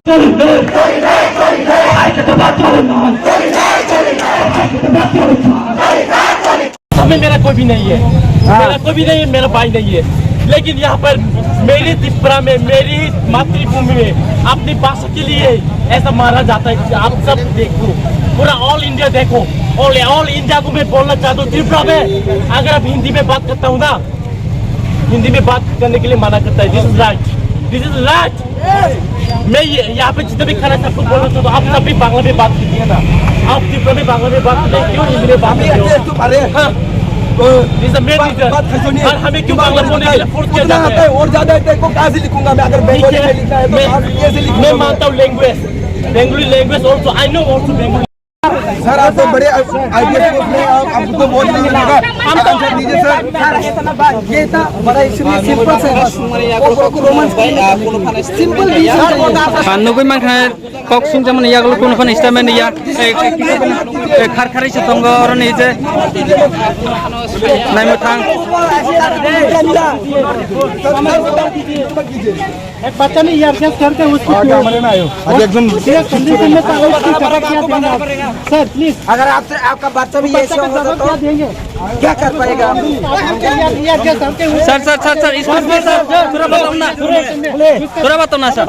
हमें मेरा कोई भी नहीं है, मेरा कोई भी नहीं है, मेरा भाई नहीं है। लेकिन यहाँ पर मेरी त्रिपुरा में, मेरी मातृभूमि में अपनी भाषा के लिए ऐसा मारा जाता है। आप सब देखो, पूरा ऑल इंडिया देखो, ऑल इंडिया को मैं बोलना चाहता हूँ। त्रिपुरा में अगर आप हिंदी में बात करता हूँ ना, हिंदी में बात करने के लिए मना करता है। This is right, this is right. मैं यहाँ पे जितना भी खड़ा सबको बोलना चाहता हूँ, आप सब भी बांग्ला में बात कीजिए ना। आप त्रिपुरा में बांग्ला में बात कीजिए, क्यों हिंदी में बात कीजिए? और हमें क्यों बांग्ला बोलने के लिए फोर्स किया जाता है? और ज्यादा को कहाँ से लिखूंगा मैं? अगर बंगाली में लिखा है तो कैसे लिखूंगा? मैं मानता हूँ language, Bengali language also I know also Bengali. Sir आप तो बड़े आइडिया आपको बहुत नहीं लगा। दीजिए सर, ये था बड़ा सिंपल से सिंपल नगै मानखा कक सुंजामन यागल कोन स्टेटमेंट या खारखारै सतंग रनि जे नायमथां एक बच्चा ने यार क्या करते हैं उसको कैमरे में आयो आज एकदम कंडीशन में था उसकी क्या देंगे सर प्लीज? अगर आपसे आपका बच्चा भी ऐसे होगा तो क्या देंगे? क्या कर पाएगा? यार क्या करते हैं सर इसको सर थोड़ा बताओ ना, थोड़ा बताओ ना सर।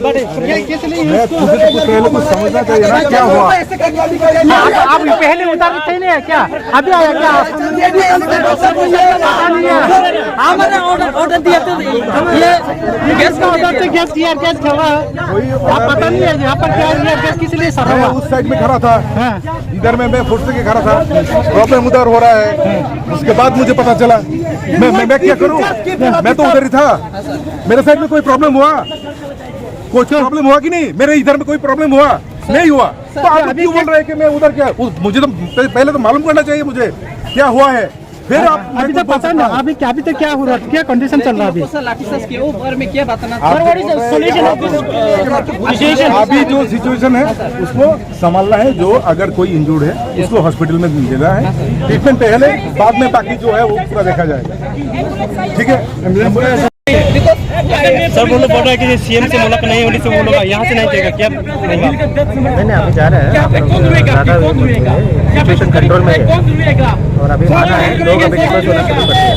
बड़े कैसे नहीं पहले कुछ समझना चाहिए ना क्या हुआ। आप पहले उतार थे नहीं क्या? अभी आया क्या? हमारा ऑर्डर दिया तो ये गैस का ऑर्डर तो गैस हुआ। आप पता नहीं है यहाँ पर क्या गैस किस लिए सर? मैं उस साइड में खड़ा था, इधर में मैं फुर्सत के खड़ा था, प्रॉब्लम उधर हो रहा है। उसके बाद मुझे पता चला, मैं क्या करूं? मैं तो उधर ही था। मेरे साइड में कोई प्रॉब्लम हुआ? कोई प्रॉब्लम हुआ कि नहीं? मेरे इधर में कोई प्रॉब्लम हुआ नहीं हुआ? तो आप क्यों बोल रहे हैं कि मैं उधर क्या? मुझे तो पहले तो मालूम करना चाहिए मुझे क्या हुआ है, फिर आप अभी तो पता ना। अभी तो क्या हो रहा है, क्या कंडीशन चल रहा है अभी? के ऊपर में क्या बताना अभी जो सिचुएशन है उसको संभालना है। जो अगर कोई इंजर्ड है उसको हॉस्पिटल में देना है ट्रीटमेंट पहले, बाद में बाकी जो है वो पूरा देखा जाएगा। ठीक है सर बोलो बोल रहा है कि सीएम से मुलाकात नहीं होनी से वो लोग यहाँ से नहीं जाएगा क्या? मैंने अभी जा रहे हैं, सिचुएशन कंट्रोल में है और अभी माना है लोग अभी डिस्कस होना शुरू करते हैं।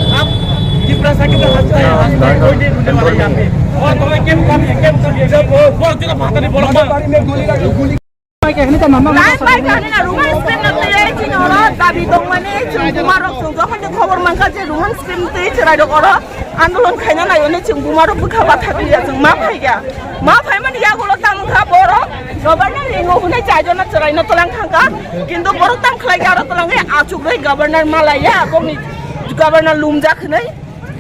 कहने का मामा आंदोलन खाना नायने जों बुमारो बुखा बाथा गैया जों मा फायगा मा फायमन यागुलो तामखा बर गवर्नर रेंगो हुने चाइजना चराइनो तलां थांगा किन्तु बर ताम खलाय गारो तलांगे आचुगै गवर्नर मालाया बंनि गवर्नर लुमजाखनै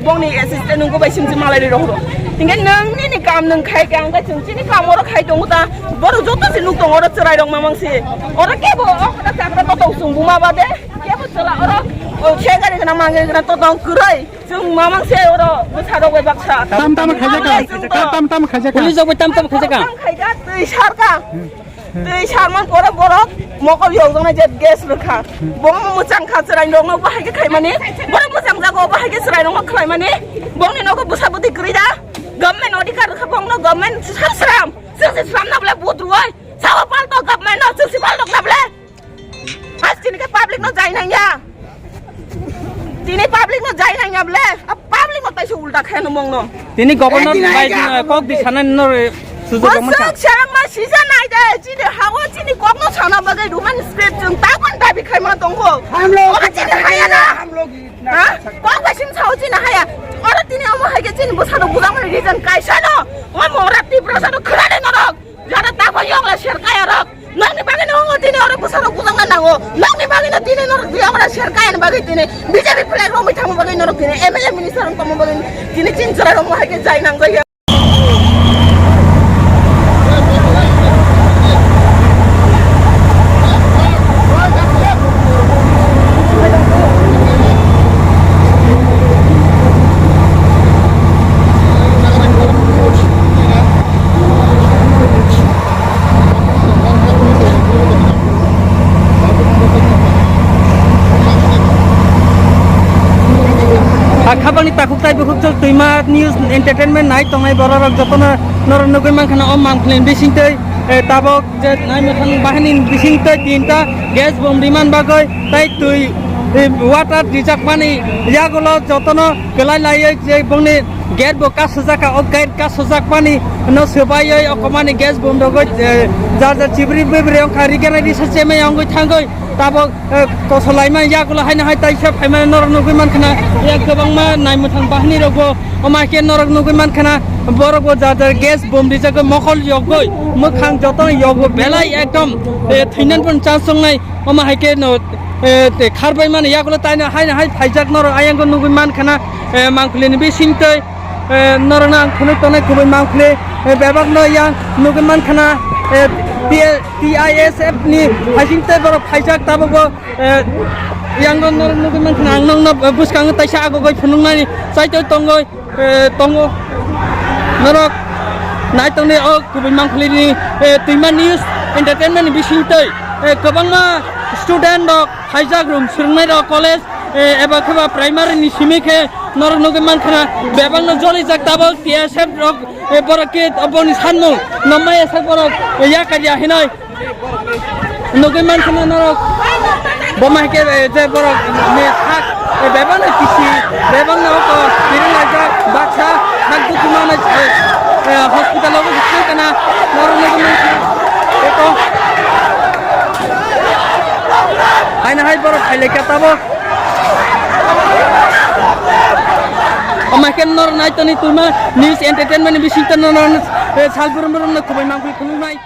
बंनि असिस्टेंट नंगो बायसिम जे मालाय रहरो इंगे नंनि नि काम नों खाय गांगा जोंचिनि काम और खाय दङ दा बर जतो से लुक दङ और चराइ दङ मामांसे और केबो अखदा साबरा तो जों बुमा बादे केबो चला और शेगारि गना मांगे गना तो दङ कुरै जों मामांसे और बसारो गय बाक्सा तम खाजा पुलिस जब तम खाजा खायगा दै सारगा दै सारमान बर मको यौजोंना जे गेस रखा बङ मोजां खाजराइ दङ बाहायगे खायमाने बर मोजां जागो बाहायगे सराइ दङ खायमाने बंनि नगो बसाबुदि ग्रिदा गवर्नमेंट अधिकार रखा बंनो गवर्नमेंट सासराम सिसि सामनाबले बुद्रुय सावा पाल्तो गवर्नमेंट सिसि पाल्तो नबले आज तिनी के पब्लिक न जाय नया तिनी पब्लिक न जाय नया बले अब पब्लिक न तैसे उल्टा खानु मंगनो तिनी गवर्नर बाय कक दिसाना न सुजो गमन मा सिजा नाय दे जिनि हागो जिनि कक न छाना बगे रुमान स्क्रिप्ट जों तागन दाबि खायमा दंगो हम लोग जिनि हाया ना हम लोग हां कक बासिम छाउ जिनि हाया और तिनी अम हागे जिनि बसानो बुजामन रिजन कायसानो ओ मोरा तिब्रसानो खराले नरक जाना तागो यंगला शेरकाया रक नंनि बागे न तिनी और बसानो बुजांगा नांगो नंनि बागे न तिनी नरक दियामरा शेरकाया बागे तिनी बीजेपी फ्लैग रोमि थाम बागे नरक तिनी एमएलए मिनिस्टर कम बागे तिनी चिन जरा रम हागे जाय नांगो खाबानि ताकुक ताइ बुकुक तुइमा न्यूज एंटरटेनमेंट नाइट तंगाय बररक जतना nor nugui man khana om mangkhlin bisingtei tabok je naimethang bahini bisingtei tinta gas bomb riman bagoi tai tui water dijak pani yagulo jotono kelai lai je bongni gate bo kasojaka o gate kasojak pani no sebai okomani gas bomb dogoi jar jar chibri bibri ong khari gena research me ongoi thangoi tabok kosolaiman yagulo haina hai tai sep haima nor nugui man khana yak gobangma naimethang bahini rogo omake nor nugui man khana borok jar jar gas bomb dijak mokol yogoi mokhang jotono yogo belai ekdom thinan pon chansongnai oma haike no খারবাই মানে ইয়াগুলো তাই না high high ফাইজাক নর আয়াঙ্গ নুগুই মান খানা মাংখুলিনি বিসিংতৈ নরনা খুনে তনে খুবই মাংখুলি বেবাক ন ইয়াং নুগুই মান খানা TISF ni ফাইজিংতৈ বড় ফাইজাক তাবো ইয়াঙ্গ নর নুগুই মান খানা আংনং বুসকাং তাইসা আগগৈ ফুনুংনানি চাইতৈ তঙ্গৈ তঙ্গো নরক নাই তংনি ও খুবই মাংখুলিনি তুইমা নিউজ এন্টারটেইনমেন্ট বিসিংতৈ गोबांमा स्टूडेंट रक हाइजाक रूम सुरंनाय रक कॉलेज एबा खबा प्राइमरी नि सिमिखे नर नगे मानखना बेबांग न जलि जाक ताबो TSF रक बरके अबनि सानमु नमाय एसा बरक या कारिया हिनाय नगे मानखना नरक बमाके जे बरक ने थाक बेबांग किसि बेबांग न को तिरला जाक बाक्सा हाक दुखुमाना हॉस्पिटल लो थाकना नर नगे मानखना एको Aina hai borok khaile katabo Amaken nor naitoni tuma news entertainment bisingtan nor salburum na kubai mangkui khulunai